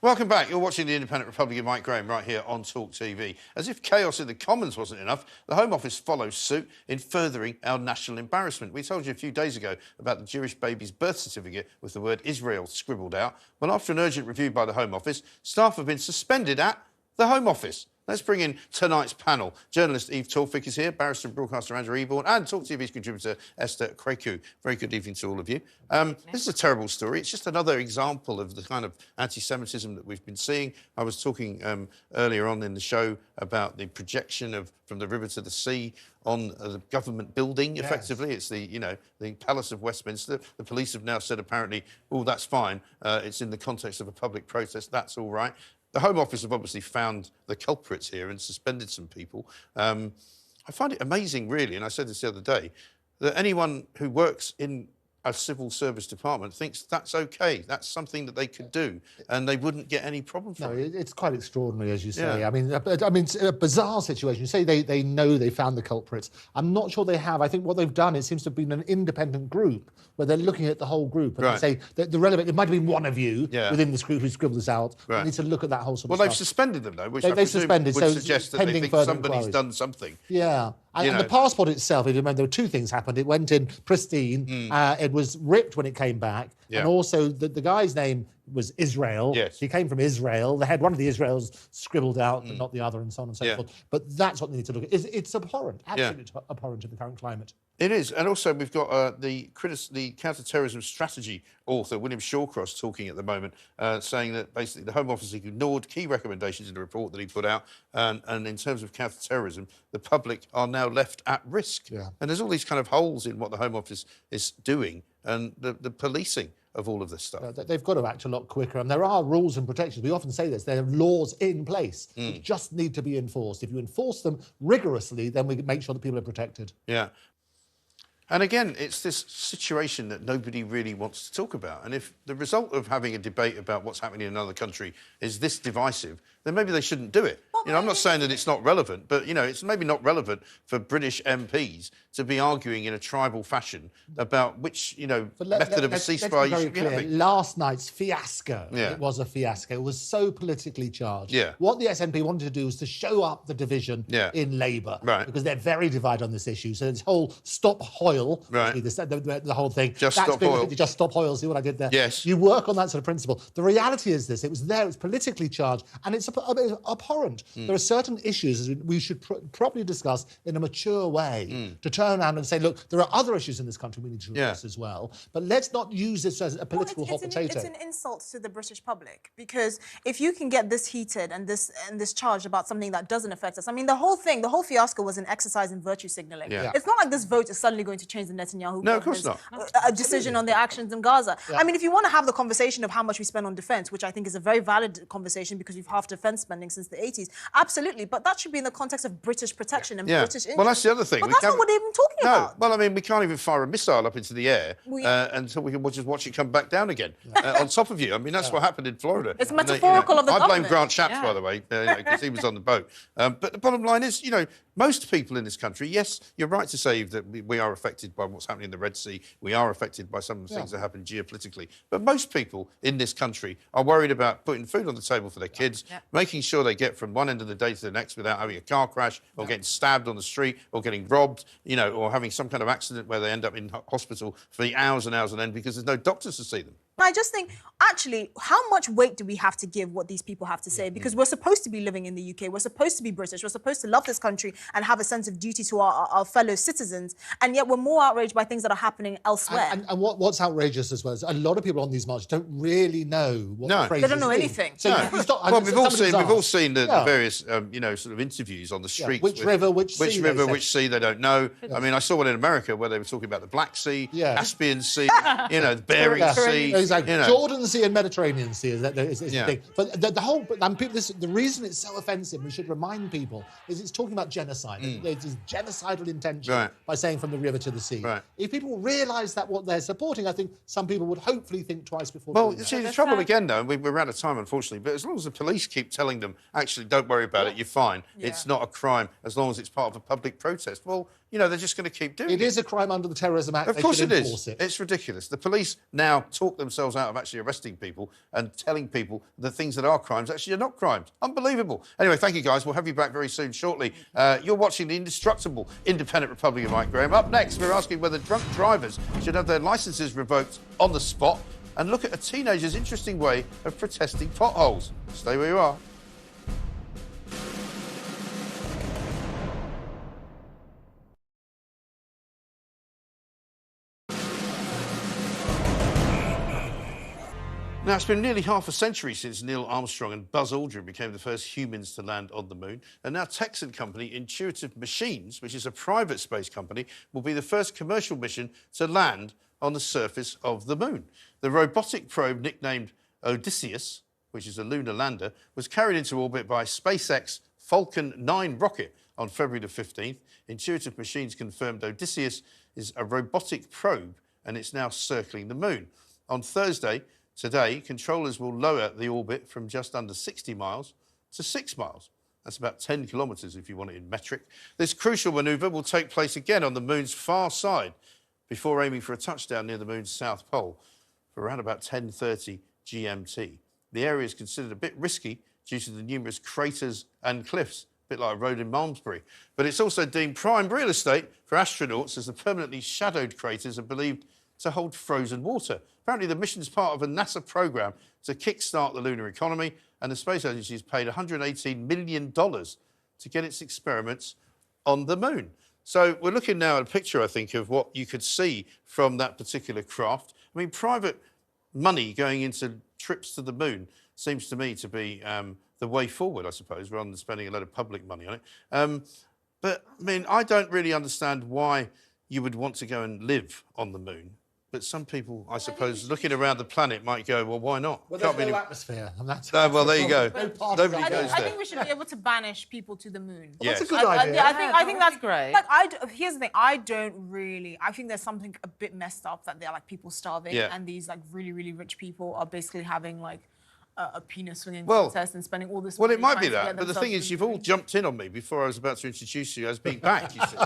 Welcome back. You're watching the Independent Republican Mike Graham right here on Talk TV. As if chaos in the Commons wasn't enough, the Home Office follows suit in furthering our national embarrassment. We told you a few days ago about the Jewish baby's birth certificate with the word Israel scribbled out. Well, after an urgent review by the Home Office, staff have been suspended at the Home Office. Let's bring in tonight's panel. Journalist Eve Tawfik is here, barrister and broadcaster Andrew Eborn, and Talk TV's contributor Esther Kreku. Very good evening to all of you. This is a terrible story. It's just another example of the kind of anti-Semitism that we've been seeing. I was talking earlier on in the show about the projection of from the river to the sea on the government building, effectively. Yes. It's the Palace of Westminster. The police have now said, apparently, oh, that's fine. It's in the context of a public protest. That's all right. The Home Office have obviously found the culprits here and suspended some people. I find it amazing, really, and I said this the other day, that anyone who works in a civil service department thinks that's OK. That's something that they could do, and they wouldn't get any problem from it. It's quite extraordinary, as you say. Yeah. I mean, it's a bizarre situation. You say they know they found the culprits. I'm not sure they have. I think what they've done, it seems to have been an independent group where they're looking at the whole group and they say that the relevant, it might have been one of you within this group who scribbled this out. They need to look at that whole sort of stuff. Well, they've suspended them, though, which they've suspended, would suggest that they think somebody's done something. Yeah. And the passport itself, if you remember, there were two things happened. It went in pristine. It was ripped when it came back. And also, the guy's name was Israel. Yes. He came from Israel. They had one of the Israels scribbled out, but not the other, and so on and so forth. But that's what they need to look at. It's abhorrent, absolutely abhorrent in the current climate. It is. And also, we've got the counter-terrorism strategy author, William Shawcross, talking at the moment, saying that basically the Home Office ignored key recommendations in the report that he put out. And in terms of counter-terrorism, the public are now left at risk. Yeah. And there's all these kind of holes in what the Home Office is doing and the policing of all of this stuff. They've got to act a lot quicker, and there are rules and protections. We often say this, there are laws in place that just need to be enforced. If you enforce them rigorously, then we make sure that people are protected. Yeah. And again, it's this situation that nobody really wants to talk about. And if the result of having a debate about what's happening in another country is this divisive, then maybe they shouldn't do it. Well, I'm not saying that it's not relevant, but, it's maybe not relevant for British MPs to be arguing in a tribal fashion about which, method of a ceasefire you should be having. Last night's fiasco, it was a fiasco. It was so politically charged. What the SNP wanted to do was to show up the division in Labour. Because they're very divided on this issue. So this whole stop Hoyle, the whole thing. Just stop Hoyle. Just stop Hoyle, see what I did there? Yes. You work on that sort of principle. The reality is this, it was there, it's politically charged, and it's abhorrent. There are certain issues we should properly discuss in a mature way to turn around and say, look, there are other issues in this country we need to address as well, but let's not use this as a political hot potato. It's an insult to the British public, because if you can get this heated and this charged about something that doesn't affect us, I mean, the whole fiasco was an exercise in virtue signalling. It's not like this vote is suddenly going to change the Netanyahu government's decision on their actions in Gaza. I mean, if you want to have the conversation of how much we spend on defence, which I think is a very valid conversation because we've halved defence spending since the 80s, absolutely, but that should be in the context of British protection and British interests. Well, that's the other thing. But that's not what they're even talking about. Well, I mean, we can't even fire a missile up into the air until we can just watch it come back down again on top of you. I mean, that's what happened in Florida. It's metaphorical of the government. I blame Grant Shapps, by the way, because he was on the boat. But the bottom line is, most people in this country, yes, you're right to say that we are affected by what's happening in the Red Sea. We are affected by some of the things that happen geopolitically. But most people in this country are worried about putting food on the table for their kids, making sure they get from one end of the day to the next without having a car crash or getting stabbed on the street or getting robbed, or having some kind of accident where they end up in hospital for hours and hours on end because there's no doctors to see them. I just think, actually, how much weight do we have to give what these people have to say? Because we're supposed to be living in the UK, we're supposed to be British, we're supposed to love this country and have a sense of duty to our fellow citizens, and yet we're more outraged by things that are happening elsewhere. And what's outrageous as well is a lot of people on these marches don't really know what the phrase They don't know anything. So we've all seen the various, sort of interviews on the streets. Which river, which sea, they don't know. I mean, I saw one in America where they were talking about the Black Sea, Caspian Sea, the Bering Sea. Exactly. Jordan Sea and Mediterranean Sea is the thing. But the reason it's so offensive, we should remind people, is it's talking about genocide. It's genocidal intention by saying from the river to the sea. If people realise that what they're supporting, I think some people would hopefully think twice before doing that. Well, see, the trouble again, though, we're out of time, unfortunately, but as long as the police keep telling them, actually, don't worry about it, you're fine. It's not a crime as long as it's part of a public protest. Well, they're just going to keep doing it. It is a crime under the Terrorism Act. Of course it is. It's ridiculous. The police now talk themselves themselves out of actually arresting people and telling people the things that are crimes actually are not crimes. Unbelievable. Anyway, thank you, guys. We'll have you back very soon, shortly. You're watching the indestructible Independent Republic of Mike Graham. Up next, we're asking whether drunk drivers should have their licences revoked on the spot and look at a teenager's interesting way of protesting potholes. Stay where you are. Now, it's been nearly half a century since Neil Armstrong and Buzz Aldrin became the first humans to land on the moon. And now Texan company Intuitive Machines, which is a private space company, will be the first commercial mission to land on the surface of the moon. The robotic probe, nicknamed Odysseus, which is a lunar lander, was carried into orbit by SpaceX Falcon 9 rocket on February the 15th. Intuitive Machines confirmed Odysseus is a robotic probe and it's now circling the moon. On Thursday, today, controllers will lower the orbit from just under 60 miles to 6 miles. That's about 10 kilometres if you want it in metric. This crucial manoeuvre will take place again on the moon's far side before aiming for a touchdown near the moon's south pole for around about 10:30 GMT. The area is considered a bit risky due to the numerous craters and cliffs, a bit like a road in Malmesbury. But it's also deemed prime real estate for astronauts as the permanently shadowed craters are believed to hold frozen water. Apparently, the mission is part of a NASA program to kickstart the lunar economy, and the space agency has paid $118 million to get its experiments on the moon. So we're looking now at a picture, I think, of what you could see from that particular craft. I mean, private money going into trips to the moon seems to me to be the way forward, I suppose, rather than spending a lot of public money on it. But, I mean, I don't really understand why you would want to go and live on the moon. But some people, I suppose, looking around the planet might go, well, why not? Well, there's no atmosphere. And that's well, there you go. Nobody goes I there. think we should be able to banish people to the moon. Yes. That's a good idea. I think that's great. Like, here's the thing. I think there's something a bit messed up that they're like people starving, and these like really, really rich people are basically having like a penis swinging contest and spending all this. Well, money it might trying be to that. get But the thing themselves is, to you've the all moon. jumped in on me before I was about to introduce you as being back, you see.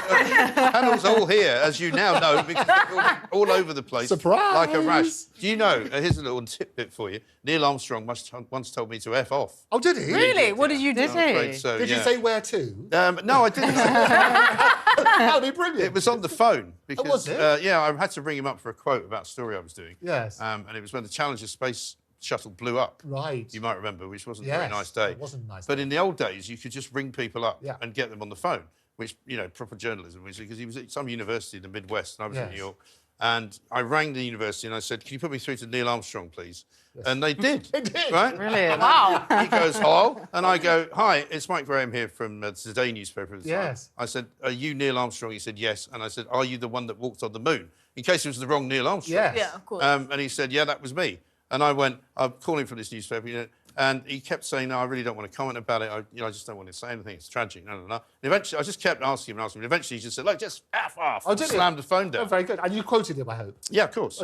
Panel's all here, as you now know, because they're all over the place. Surprise! Like a rash. Do you know, here's a little tidbit for you, Neil Armstrong once told me to F off. Oh, did he? Really? What did you do? Did he? So, Did you say where to? No, I didn't. That would be brilliant. It was on the phone. Because, was it? yeah, I had to ring him up for a quote about a story I was doing. Yes. And it was when the Challenger space shuttle blew up. Right. You might remember, which wasn't a very nice day. It wasn't a nice But day. in the old days, you could just ring people up Yeah. and get them on the phone, which, you know, proper journalism, because he was at some university in the Midwest and I was in New York. And I rang the university and I said, can you put me through to Neil Armstrong, please? Yes. And they did. They did. Right? Brilliant. Wow. He goes, hello? And I go, hi, it's Mike Graham here from the Today newspaper at the time. Yes. I said, are you Neil Armstrong? He said, yes. And I said, are you the one that walked on the moon? In case it was the wrong Neil Armstrong. Yes. Yeah, of course. And he said, yeah, that was me. And I went, I'm calling from this newspaper, you know, and he kept saying, no, I really don't want to comment about it. I just don't want to say anything. It's tragic. No. And eventually, I just kept asking him and asking him. Eventually, he just said, look, just F off. Oh, did he? Slammed the phone down. Oh, very good. And you quoted him, I hope. Yeah, of course.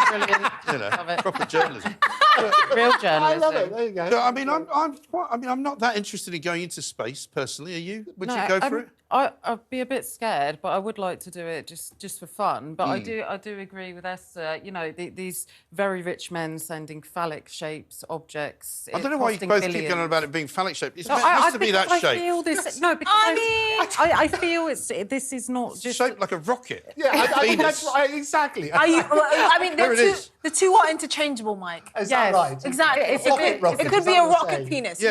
Brilliant. You know, proper journalism. Real I journalism. love it. There you go. So, I mean, I'm not that interested in going into space personally. Are you? Would you go for it? I'd be a bit scared, but I would like to do it just for fun. But I do agree with Esther. You know, these very rich men sending phallic shapes, objects. I don't know why you both keep going on about it being phallic shaped. It's meant to be that shape. I feel this. No, because I feel this is not just shaped like a rocket. Yeah, I think Venus. that's right. Exactly. I mean, There it is. the two are interchangeable, Mike. Is that Yes. right? Exactly. Rocket, It could is be that a what you're rocket saying? penis. a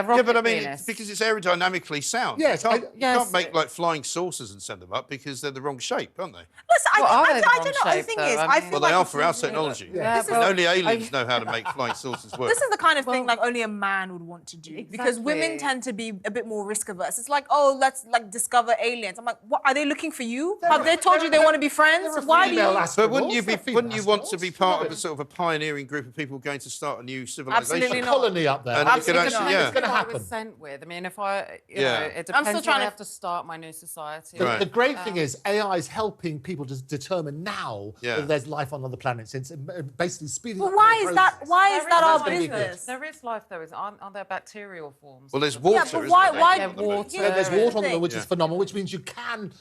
rocket Yeah, but I mean, penis. because it's aerodynamically sound. Yes, You yes. can't make like flying saucers and send them up because they're the wrong shape, aren't they? Listen, Well, are they I the don't wrong know. The shape, thing though? is, I I mean- feel Well, like they are this for is our really- technology. Yeah. This is- Only aliens know how to make flying saucers work. This is the kind of thing like only a man would want to do because women Exactly. tend to be a bit more risk averse. It's like, oh, let's like discover aliens. I'm like, what are they looking for you? Have they told you they want to be friends? Why do you? But wouldn't you want to be part of a sort of a pioneering group of people going to start a new civilization? Absolutely A not. colony up there. And you could Absolutely actually, not. yeah. It's going to What I happen. was sent with. I mean, if I, you Yeah. know, it I'm depends still when trying I to- have to start my new society. The, Right. the great thing is AI is helping people to determine now Yeah. that there's life on other planets. It's basically speeding But up why the is that? process. Why is that our That's gonna be good. business? There is life, though. Aren't there bacterial forms? Well, there's water, Yeah, but isn't why? there? Why? Yeah, water. Yeah, There's water on the moon, which Yeah. is phenomenal, which means you can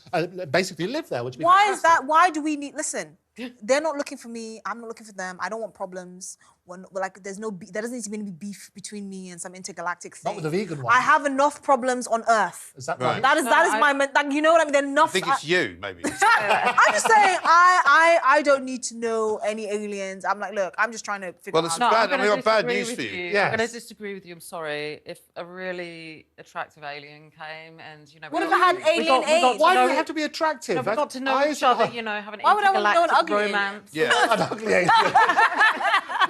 basically live there. Which would be Why is fantastic. that? Why do we need? Listen, they're not looking for me. I'm not looking for them. I don't want problems. Like, there doesn't need to be any beef between me and some intergalactic thing. Not with the vegan one. I have enough problems on Earth. Is that right? That is my, like, you know what I mean? There's enough. I think it's you, maybe. I'm just saying, I don't need to know any aliens. I'm like, look, I'm just trying to figure out. We got bad news for you. I'm going to disagree with you. I'm sorry. If a really attractive alien came and, you know... What if I had alien AIDS? Why do they have to be attractive? No, we got to know each other, you know, have an intergalactic romance. Yeah. An ugly alien.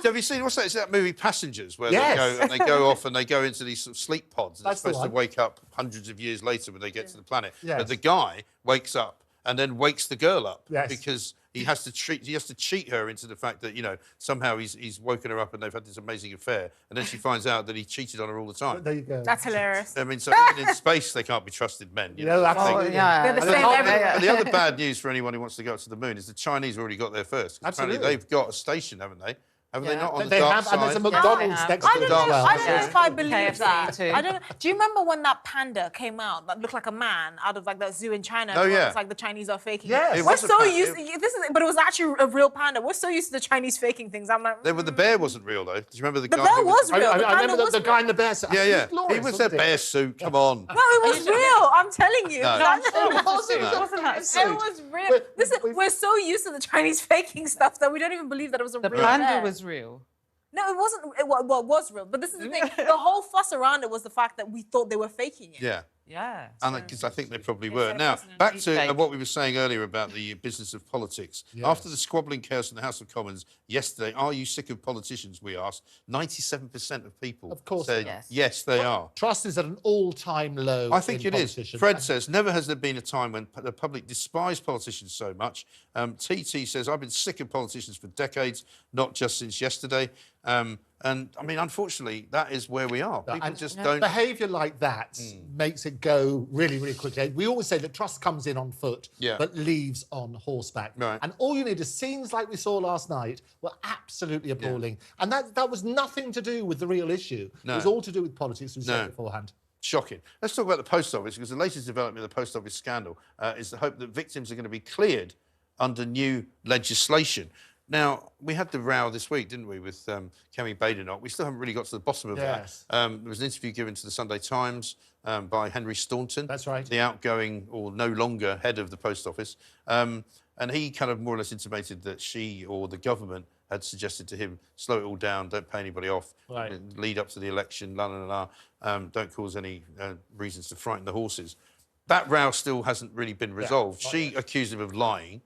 So have you seen, what's that? Is that movie Passengers, where they go off and they go into these sort of sleep pods and they're supposed to wake up hundreds of years later when they get to the planet. Yes. But the guy wakes up and then wakes the girl up because he has to cheat her into the fact that, you know, somehow he's woken her up and they've had this amazing affair, and then she finds out that he cheated on her all the time. There you go. That's hilarious. I mean, so even in space they can't be trusted men. You know, absolutely. They're the same everywhere. And the other bad news for anyone who wants to go up to the moon is the Chinese already got there first. Absolutely. Apparently they've got a station, haven't they? Have they not on the They dark have, side? and there's a McDonald's next to it as well. I don't know if I believe KFC that. too. I don't know. Do you remember when that panda came out that looked like a man out of like that zoo in China? Oh, yeah. It's like the Chinese are faking. Yes. It. It We're was a so used. But it was actually a real panda. We're so used to the Chinese faking things. I'm like. The bear wasn't real though. Do you remember the guy? The bear was real. I remember the guy in the bear suit. Yeah. He was a bear suit. Come on. No, it was real. I'm telling you. No. It wasn't. It was real. Listen, we're so used to the Chinese faking stuff that we don't even believe that it was a real bear. The panda was real. No, it wasn't. It was real. But this is the thing. The whole fuss around it was the fact that we thought they were faking it. Yeah. Yeah. And because I think they probably were. Now, back to what we were saying earlier about the business of politics. Yes. After the squabbling chaos in the House of Commons yesterday, are you sick of politicians, we asked. 97% of people said yes, they are. Trust is at an all-time low. I think it is. Fred says, never has there been a time when the public despised politicians so much. TT says, I've been sick of politicians for decades, not just since yesterday. And I mean, unfortunately, that is where we are. People just don't. Behaviour like that makes it go really, really quickly. We always say that trust comes in on foot, but leaves on horseback. Right. And all you need is scenes like we saw last night were absolutely appalling. And that was nothing to do with the real issue. No. It was all to do with politics, we said beforehand. Shocking. Let's talk about the post office, because the latest development of the post office scandal is the hope that victims are going to be cleared under new legislation. Now, we had the row this week, didn't we, with Kemi Badenoch. We still haven't really got to the bottom of that. There was an interview given to the Sunday Times by Henry Staunton. That's right. The outgoing, or no longer, head of the post office. And he kind of more or less intimated that she or the government had suggested to him, slow it all down, don't pay anybody off, lead up to the election, don't cause any reasons to frighten the horses. That row still hasn't really been resolved. She accused him of lying.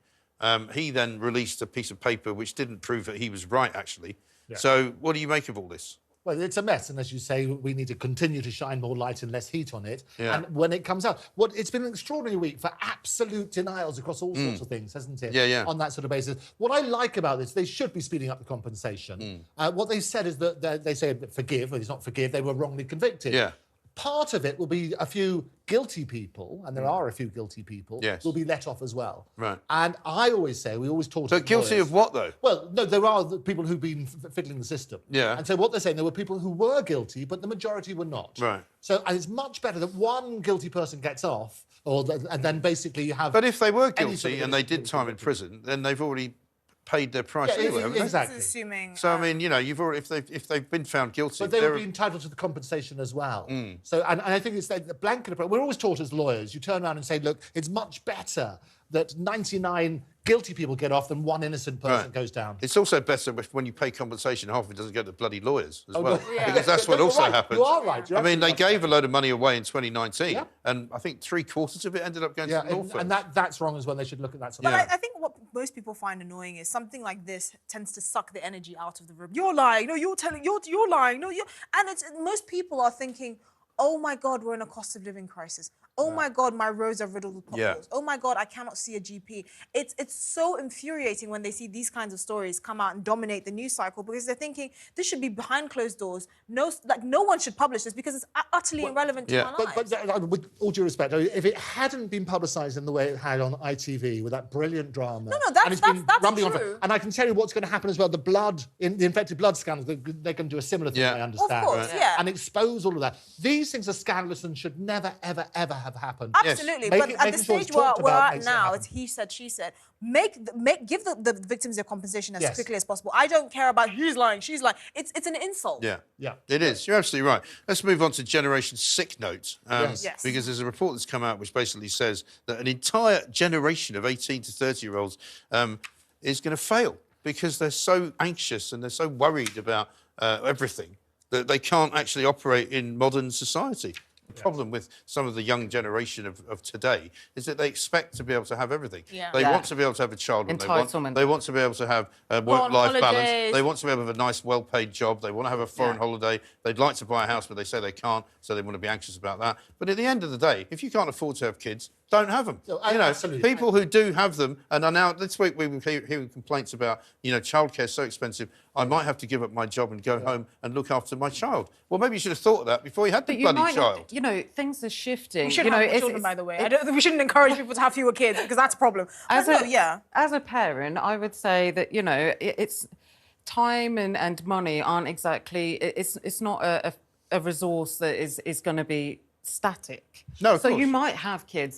He then released a piece of paper which didn't prove that he was right, actually. So what do you make of all this? Well, it's a mess, and as you say, we need to continue to shine more light and less heat on it. And when it comes out, it's been an extraordinary week for absolute denials across all sorts of things, hasn't it? On that sort of basis. What I like about this, they should be speeding up the compensation. What they've said is that they say forgive, well, it's not forgive, they were wrongly convicted. Part of it will be a few guilty people, and there are a few guilty people, will be let off as well. Right. And I always say, we always talk to guilty lawyers, of what, though? Well, no, there are the people who've been fiddling the system. And so what they're saying, there were people who were guilty, but the majority were not. Right. So, and it's much better that one guilty person gets off, and then basically you have... But if they were guilty and they did time in prison, then they've already paid their price anyway, haven't they? Exactly. Assuming, so I mean, you know, you've already if they've been found guilty, but they would be entitled to the compensation as well. So, and I think it's the blanket approach. We're always taught as lawyers, you turn around and say, look, it's much better that 99 guilty people get off than one innocent person goes down. It's also better when you pay compensation, half of it doesn't go to bloody lawyers as well. Because that's what also happens. You are right. I mean, they gave a load of money away in 2019, and I think 3/4 of it ended up going to the law firms. And that's wrong as well. They should look at that. But I think what most people find annoying is something like this tends to suck the energy out of the room. You're lying. No, you're lying. No, and most people are thinking, oh my God, we're in a cost of living crisis. Oh my God, my roads are riddled with potholes. Oh my God, I cannot see a GP. It's so infuriating when they see these kinds of stories come out and dominate the news cycle, because they're thinking this should be behind closed doors. No one should publish this because it's utterly irrelevant to our lives. But with all due respect, if it hadn't been publicised in the way it had on ITV with that brilliant drama, that's true. And I can tell you what's going to happen as well. The infected blood scandals, they can do a similar thing, I understand. Of course, and expose all of that. These things are scandalous and should never, ever, ever have happened. Absolutely, Make but it- at the making sure it's stage we're talked about at makes it now, happen. it's he said, she said. Give the victims their compensation as Yes. quickly as possible. I don't care about he's lying, she's lying. It's an insult. Yeah. It is. You're absolutely right. Let's move on to Generation Sick Note. Yes. Yes. Because there's a report that's come out which basically says that an entire generation of 18 to 30-year-olds is going to fail because they're so anxious and they're so worried about everything that they can't actually operate in modern society. The problem with some of the young generation of today is that they expect to be able to have everything. Yeah. They want to be able to have a child when Entitlement. they want to be able to have a work-life balance. holidays. They want to be able to have a nice, well-paid job. They want to have a foreign holiday. They'd like to buy a house, but they say they can't, so they want to be anxious about that. But at the end of the day, if you can't afford to have kids, don't have them. No, you know, absolutely. people who do have them and are now. This week we were hearing complaints about, childcare is so expensive. I might have to give up my job and go home and look after my child. Well, maybe you should have thought of that before you had the bloody child. Things are shifting. We should have more children, by the way. We shouldn't encourage people to have fewer kids because that's a problem. As a parent, I would say that it's time and money aren't exactly. It's not a resource that is going to be static. No, of so course. you might have kids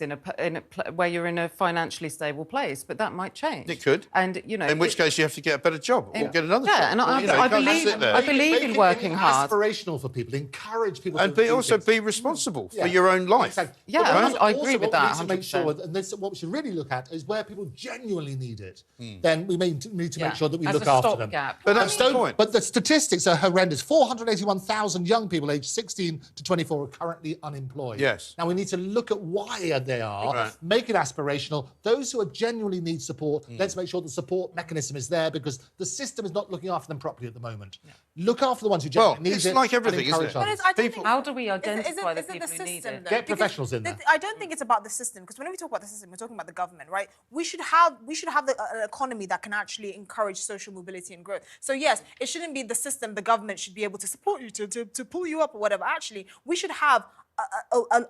where you're in a financially stable place, but that might change. It could. And in which case you have to get a better job or get another job. Yeah, and Well, I you can't just sit there. believe in working hard. Aspirational for people. Encourage people And to do also things. be responsible for your own life. Exactly. Yeah, But I also agree with what that, We need to make 100%. sure, and this, what we should really look at is where people genuinely need it. Then we need to make sure that we As look a after them. stopgap. But that's the point. But the statistics are horrendous. 481,000 young people aged 16 to 24 are currently unemployed. Yes. Now we need to look at why they are, Right. make it aspirational. Those who are genuinely need support, let's make sure the support mechanism is there because the system is not looking after them properly at the moment. Look after the ones who genuinely need it's it. like and everything, isn't encourage it? others. I don't think- How do we Is identify it the people who need system, it? though? Get Because professionals in there. I don't think it's about the system because when we talk about the system, we're talking about the government, right? We should have an economy that can actually encourage social mobility and growth. So yes, it shouldn't be the system. The government should be able to support you to pull you up or whatever. Actually, we should have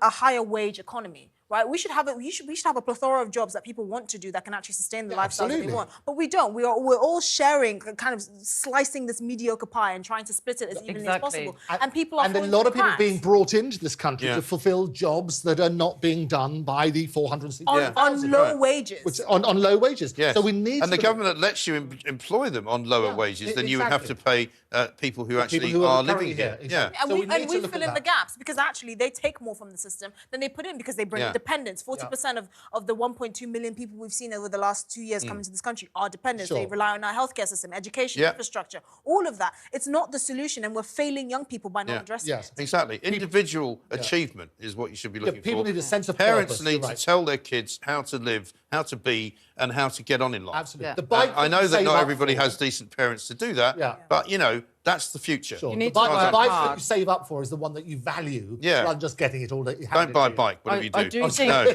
a higher wage economy. Right, we should have a plethora of jobs that people want to do that can actually sustain the lifestyle that they absolutely. want. But we don't. We're all sharing, kind of slicing this mediocre pie and trying to split it as evenly as Exactly. possible. And people are and a falling lot through of people cracks. being brought into this country Yeah. to fulfil jobs that are not being done by the 460,000. on low wages. Which, on low wages. Yes. So we need and to the government that lets you employ them on lower wages, then you would have to exactly. pay people who actually who are currently living here. exactly. And So we, we need to look fill at in the that. gaps because actually they take more from the system than they put in because they bring in dependents. 40% of the 1.2 million people we've seen over the last 2 years come into this country are dependents. They Sure. rely on our healthcare system, education, Yeah. infrastructure, all of that. It's not the solution, and we're failing young people by not addressing Yes. it. Exactly. Individual achievement is what you should be looking people for. need a sense of Parents purpose, need you're to right. tell their kids how to live, how to be, and how to get on in life. Absolutely. Yeah. The bike I know you that save not up everybody for- has decent parents to do that, Yeah. but, that's the future. Sure. You The need to bike, work the bike that hard. you save up for is the one that you value, Yeah. rather than just getting it all. Don't buy a bike, whatever you do. I do No, think no, the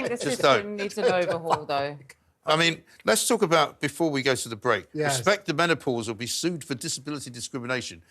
just system don't. needs an overhaul, though. I mean, let's talk about, before we go to the break, Yes. respect the menopause or be sued for disability discrimination.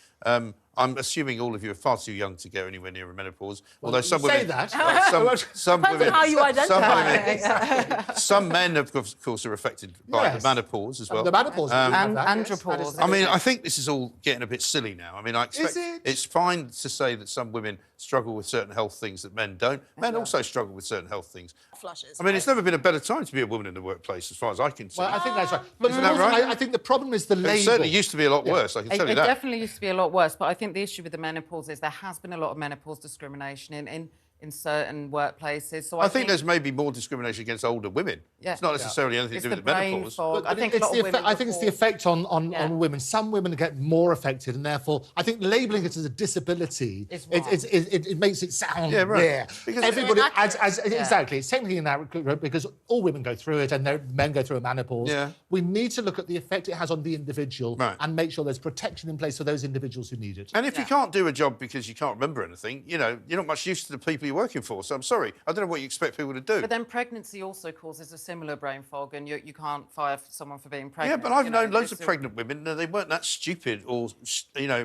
I'm assuming all of you are far too young to go anywhere near a menopause. Although you some say women, that. some Depends on women, how you identify. some men, of course, are affected by Yes. the menopause as well. The menopause. we have And that, yes. andropause. I mean, I think this is all getting a bit silly now. I mean, I expect it? it's fine to say that some women struggle with certain health things that men don't. Men also struggle with certain health things. Flushes. I mean, it's never been a better time to be a woman in the workplace, as far as I can see. Well, I think that's right. But Isn't that also, right? I think the problem is the label. It certainly used to be a lot worse, I can tell you It that. definitely used to be a lot worse, but I think the issue with the menopause is there has been a lot of menopause discrimination in certain workplaces. So I think there's maybe more discrimination against older women. Yeah. It's not necessarily anything it's to the do with brain menopause. fog. I But think it's a lot the of women effect, I think it's the report- effect on Yeah. women. Some women get more affected, and therefore, I think labelling it as a disability It's it makes it sound Yeah, right. rare. Because- Everybody, Inaccurate. exactly, it's technically inaccurate because all women go through it, and men go through a menopause. Yeah. We need to look at the effect it has on the individual Right. and make sure there's protection in place for those individuals who need it. And if you can't do a job because you can't remember anything, you're not much use to the people you're working for. So I'm sorry, I don't know what you expect people to do. But then pregnancy also causes a similar brain fog, and you can't fire someone for being Yeah, pregnant. but I've you know, known loads it's of pregnant women. They weren't that stupid or,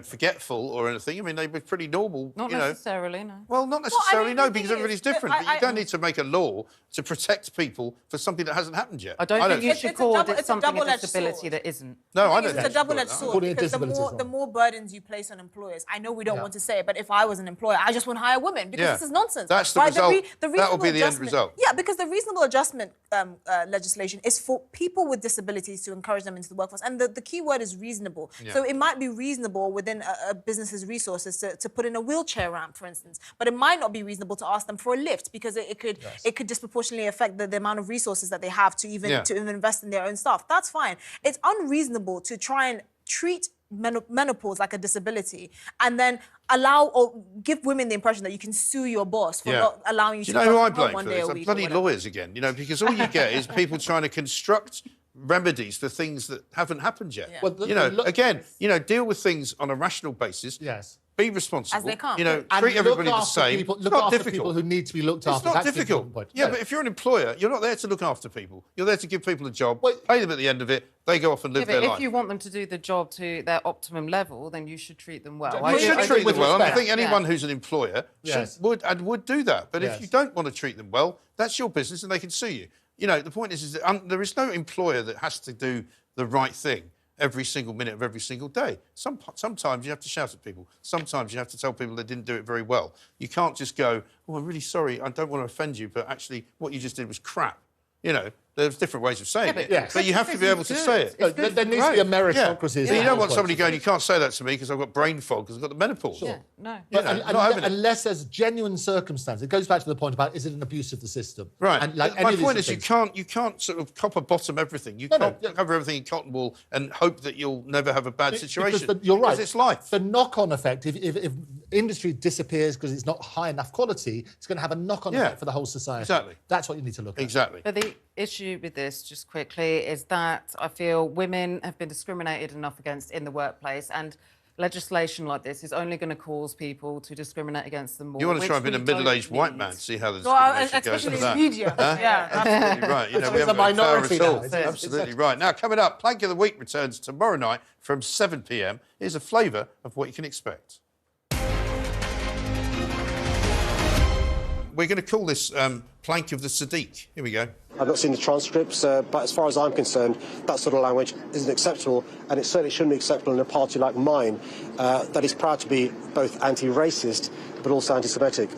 forgetful or anything. I mean, they were pretty normal. Not necessarily, no. Well, not necessarily, the no, thing because is, everybody's different. I- But you don't need to make a law to protect people for something that hasn't happened yet. I don't think you It's should a call double- it it's a something a double-edged disability sword. that isn't. No, I don't It's think a you should call it double-edged that. sword Calling it because disability as well. the more burdens you place on employers. I know we don't want to say it, but if I was an employer, I just wouldn't hire women because Yeah. this is nonsense. nonsense. That's the right? result. The That will be the end adjustment- result. Yeah, because the reasonable adjustment legislation is for people with disabilities to encourage them into the workforce. And the key word is reasonable. Yeah. So it might be reasonable within a business's resources to put in a wheelchair ramp, for instance. But it might not be reasonable to ask them for a lift because it could disproportionately affect the amount of resources that they have to even invest in their own staff. That's fine. It's unreasonable to try and treat menopause like a disability and then allow or give women the impression that you can sue your boss for not allowing you to Do you know who I work from home blame one for day this? a week. Bloody lawyers again, you know, because all you get is people trying to construct remedies for things that haven't happened yet. Yeah. Well, again, deal with things on a rational basis. Yes. Be responsible. As they come. And treat everybody the same. Look It's not after difficult. people who need to be looked after. It's not That's the difficult. important point. Yeah, No. but if you're an employer, you're not there to look after people. You're there to give people a job, Well, pay them at the end of it, they go off and live But their if life. you want them to do the job to their optimum level, then you should treat them well. You should treat them well, and I think respect. anyone who's an employer Yes. would do that. But Yes. if you don't want to treat them well, that's your business, and they can sue you. The point is that there is no employer that has to do the right thing every single minute of every single day. Sometimes you have to shout at people. Sometimes you have to tell people they didn't do it very well. You can't just go, "Oh, I'm really sorry. I don't want to offend you, but actually, what you just did was crap." There's different ways of saying it, yes. but you have to be able to say it. No, there needs to be a meritocracy. So you don't want somebody going, "You can't say that to me because I've got brain fog because I've got the menopause." Sure. No. You know, not having it. Unless there's genuine circumstance, it goes back to the point about is it an abuse of the system? Right. And like My any of point these is you can't sort of copper bottom everything. You can't cover everything in cotton wool and hope that you'll never have a bad situation. Because you're right. Because it's life. The knock-on effect, if industry disappears because it's not high enough quality, it's going to have a knock-on effect for the whole society. Exactly. That's what you need to look at. Exactly. But the issue with this, just quickly, is that I feel women have been discriminated enough against in the workplace, and legislation like this is only going to cause people to discriminate against them more. You want to try and be a which we middle-aged don't white need. man, see how the Well, discrimination goes especially with in that. media. Yeah, Absolutely right. We It's a haven't got power minority at all. now. It's- Absolutely right. Now, coming up, Plank of the Week returns tomorrow night from 7 p.m. Here's a flavour of what you can expect. We're going to call this Plank of the Sadiq. Here we go. I've not seen the transcripts, but as far as I'm concerned, that sort of language isn't acceptable, and it certainly shouldn't be acceptable in a party like mine that is proud to be both anti-racist but also anti-Semitic.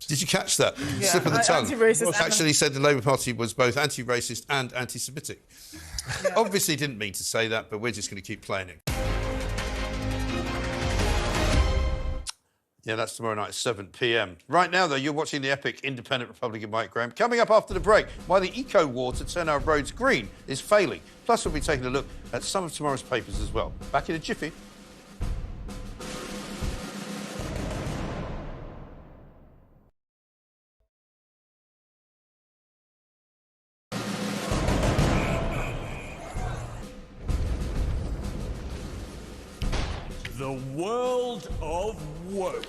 Did you catch that? Slip of the tongue. Anti-racist. Actually said the Labour Party was both anti-racist and anti-Semitic. Obviously didn't mean to say that, but we're just going to keep playing it. Yeah, that's tomorrow night at 7 p.m. Right now, though, you're watching the epic Independent Republican Mike Graham. Coming up after the break, why the eco-war to turn our roads green is failing. Plus, we'll be taking a look at some of tomorrow's papers as well. Back in a jiffy. The world of woke.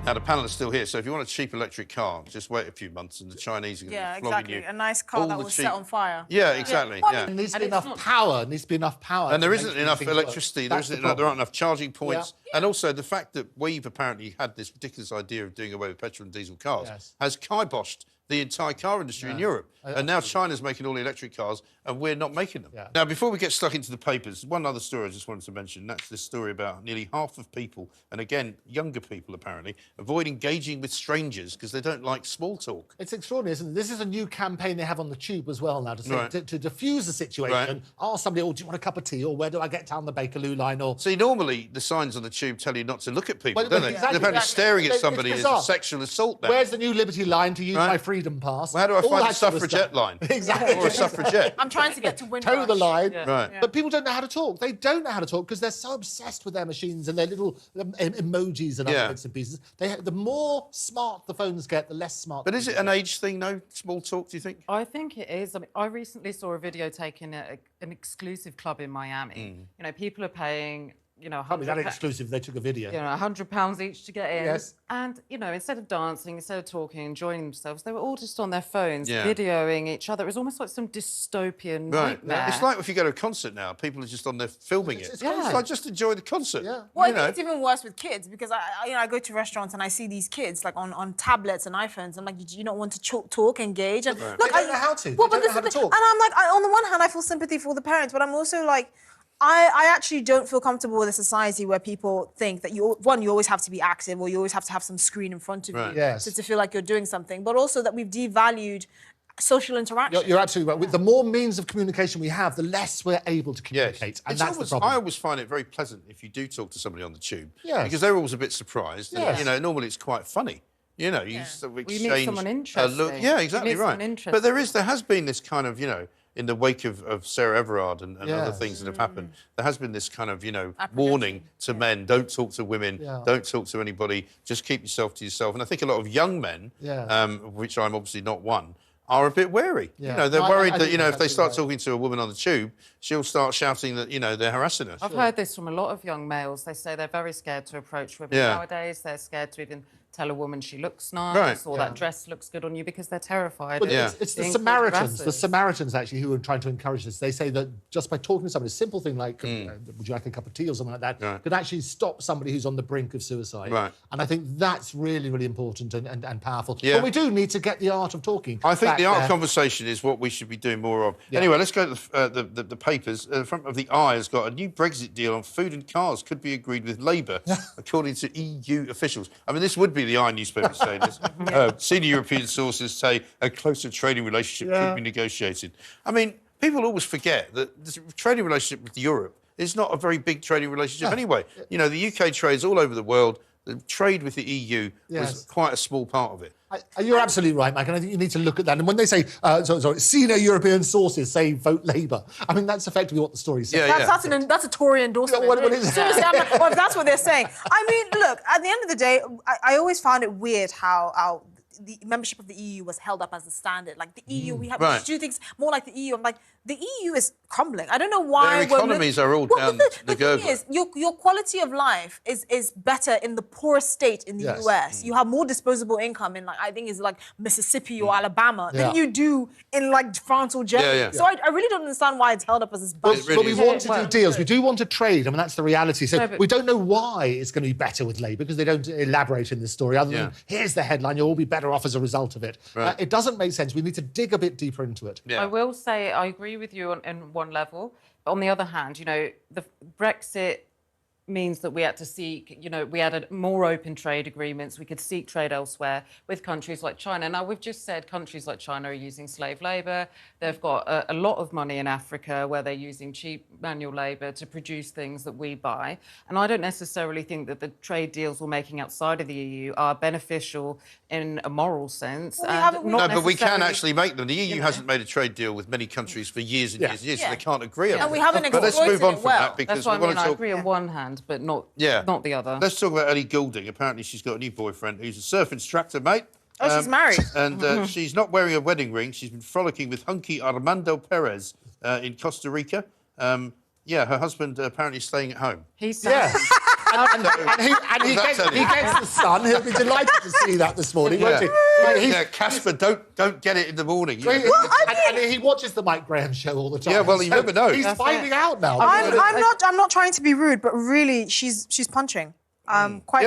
Now, the panel is still here, so if you want a cheap electric car, just wait a few months and the Chinese are going to be flogging exactly. you. A nice car all that the was cheap- set on fire. Yeah, exactly. Well, I Yeah. There needs to be And enough power. There needs to be enough power. And there to isn't make enough things work. electricity. There That's the aren't problem. enough charging points. Yeah. And also the fact that we've apparently had this ridiculous idea of doing away with petrol and diesel cars Yes. has kiboshed the entire car industry in Europe. And now China's making all the electric cars and we're not making them. Yeah. Now, before we get stuck into the papers, one other story I just wanted to mention. That's this story about nearly half of people, and again, younger people apparently, avoid engaging with strangers because they don't like small talk. It's extraordinary, isn't it? This is a new campaign they have on the tube as well now to say, Right. to diffuse the situation. Right. Ask somebody, oh, do you want a cup of tea? Or where do I get down the Bakerloo line? Or See, normally the signs on the tube tell you not to look at people, Well, don't they? exactly, They're apparently exactly. staring at It's somebody as a bizarre. sexual assault now. where's the new Liberty line to use Right. my freedom pass? Well, how do I All find the that sort of suffragette stuff. line? Exactly. Or a suffragette? I'm trying to get to Windrush. Toe the line. Right. But people don't know how to talk. They don't know how to talk because they're so obsessed with their machines and their little emojis and Yeah. other bits and pieces. The more smart the phones get, the less smart. But is it an age thing, no? Small talk, do you think? I think it is. I mean, I recently saw a video taken at an exclusive club in Miami. You know, people are paying, Can't be that exclusive. They took a video. £100 each to get in. Yes. And, instead of dancing, instead of talking, enjoying themselves, they were all just on their phones, Yeah. videoing each other. It was almost like some dystopian Right. nightmare. It's like if you go to a concert now, people are just on there filming it. It's It's like just enjoy the concert. Yeah. Well, I You think know. it's even worse with kids because I go to restaurants and I see these kids like on tablets and iPhones. I'm like, do you not want to talk, engage? And look, They don't know how to. Well, They but don't know how to this is the- talk. And I'm like, on the one hand, I feel sympathy for the parents, but I'm also like, I actually don't feel comfortable with a society where people think that you always have to be active or you always have to have some screen in front of you to feel like you're doing something, but also that we've devalued social interaction. You're absolutely right. With the more means of communication we have, the less we're able to communicate, and that's the problem. I always find it very pleasant if you do talk to somebody on the tube, because they're always a bit surprised. And, you know, normally it's quite funny. You know, you sort of exchange you meet someone interesting. Look. Yeah, exactly right. But there has been this kind of, you know, in the wake of Sarah Everard and other things that have happened, there has been this kind of, you know, warning to men: don't talk to women, don't talk to anybody, just keep yourself to yourself. And I think a lot of young men, which I'm obviously not one, are a bit wary. You know, they're worried that, you know, if they start talking to a woman on the tube, she'll start shouting that, you know, they're harassing her. I've heard this from a lot of young males. They say they're very scared to approach women nowadays. They're scared to even tell a woman she looks nice or that dress looks good on you because they're terrified. But it's the Samaritans actually who are trying to encourage this. They say that just by talking to somebody, a simple thing like, would you like a cup of tea or something like that, could actually stop somebody who's on the brink of suicide. And I think that's really, really important and powerful. But we do need to get the art of talking. I think the art of conversation is what we should be doing more of. Anyway, let's go to the papers. The front of the Eye has got a new Brexit deal on food and cars could be agreed with Labour, according to EU officials. I mean, this would be the Eye newspaper saying this. Senior European sources say a closer trading relationship could be negotiated. I mean, people always forget that the trading relationship with Europe is not a very big trading relationship anyway. You know, the UK trades all over the world. The trade with the EU was quite a small part of it. You're absolutely right, Mike, and I think you need to look at that. And when they say, senior European sources say vote Labour, I mean, that's effectively what the story says. That's a Tory endorsement. Seriously, well, if that's what they're saying. I mean, look, at the end of the day, I always found it weird how the membership of the EU was held up as the standard. Like the EU, we have to do things more like the EU. I'm like, the EU is crumbling. I don't know why. Their economies are all down the thing is, your quality of life is better in the poorest state in the US. You have more disposable income in, like, I think it's like Mississippi or Alabama than you do in like France or Germany. So I really don't understand why it's held up as this bullshit. But we want to do deals. We do want to trade. I mean, that's the reality. So we don't know why it's going to be better with Labour because they don't elaborate in this story other than here's the headline, you'll all be better off as a result of it. It doesn't make sense. We need to dig a bit deeper into it. I will say I agree with you on one level. But on the other hand, you know, the Brexit means that we had to seek, you know, we had more open trade agreements. We could seek trade elsewhere with countries like China. Now, we've just said countries like China are using slave labour. They've got a lot of money in Africa where they're using cheap manual labour to produce things that we buy. And I don't necessarily think that the trade deals we're making outside of the EU are beneficial in a moral sense. But we can actually make them. The EU hasn't made a trade deal with many countries for years and years and years, so they can't agree on it. And we haven't But let's move on from that because that's what I mean. I agree on one hand, but not the other. Let's talk about Ellie Goulding. Apparently she's got a new boyfriend who's a surf instructor, mate. Oh, she's married. And she's not wearing a wedding ring. She's been frolicking with hunky Armando Perez in Costa Rica. Her husband apparently staying at home. He's and he gets the sun. He'll be delighted to see that this morning, won't he? Casper, don't get it in the morning. And he watches the Mike Graham show all the time. Yeah, well, you never know. He's finding out now. I'm not trying to be rude, but really, she's punching.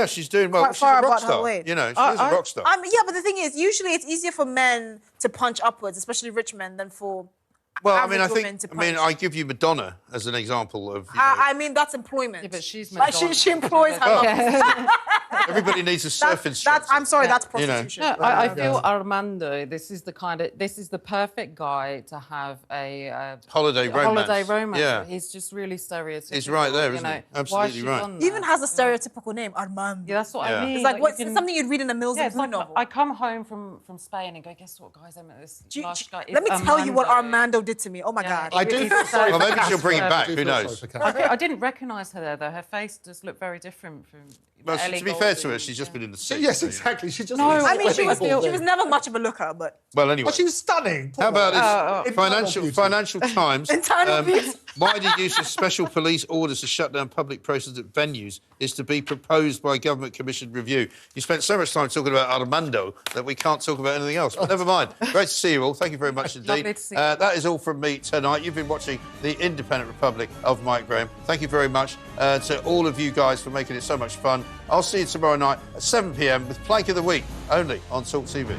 She's doing well. She's a rock star. You know, she is a rock star. But the thing is, usually it's easier for men to punch upwards, especially rich men, than for I give you Madonna as an example of. I mean, that's employment. Yeah, but she's Madonna. She employs her. Everybody needs a surf instructor. I'm sorry, that's prostitution. You know. I feel Armando. This is the perfect guy to have a holiday romance. Yeah, he's just really stereotypical. He's right there, isn't he? Absolutely right. He even has a stereotypical name, Armando. Yeah, that's what I mean. It's like something you'd read in a Mills and Boon novel. I come home from Spain and go, guess what, guys? I met this lush guy. Let me tell you what Armando did to me. Oh my God. I do feel sorry. Well, maybe she'll bring it back. Who knows? I didn't recognise her there, though. Her face does look very different from. Well, to be fair to her, she's just been in the sea. Yes, exactly. She just. She was never much of a looker, but. Well, anyway. Well, she was stunning. How about this? Financial Times. Wider use of special police orders to shut down public processes at venues is to be proposed by a government-commissioned review. You spent so much time talking about Armando that we can't talk about anything else. But never mind. Great to see you all. Thank you very much indeed. Lovely to see you. That is all from me tonight. You've been watching The Independent Republic of Mike Graham. Thank you very much to all of you guys for making it so much fun. I'll see you tomorrow night at 7 p.m. with Plank of the Week, only on Talk TV.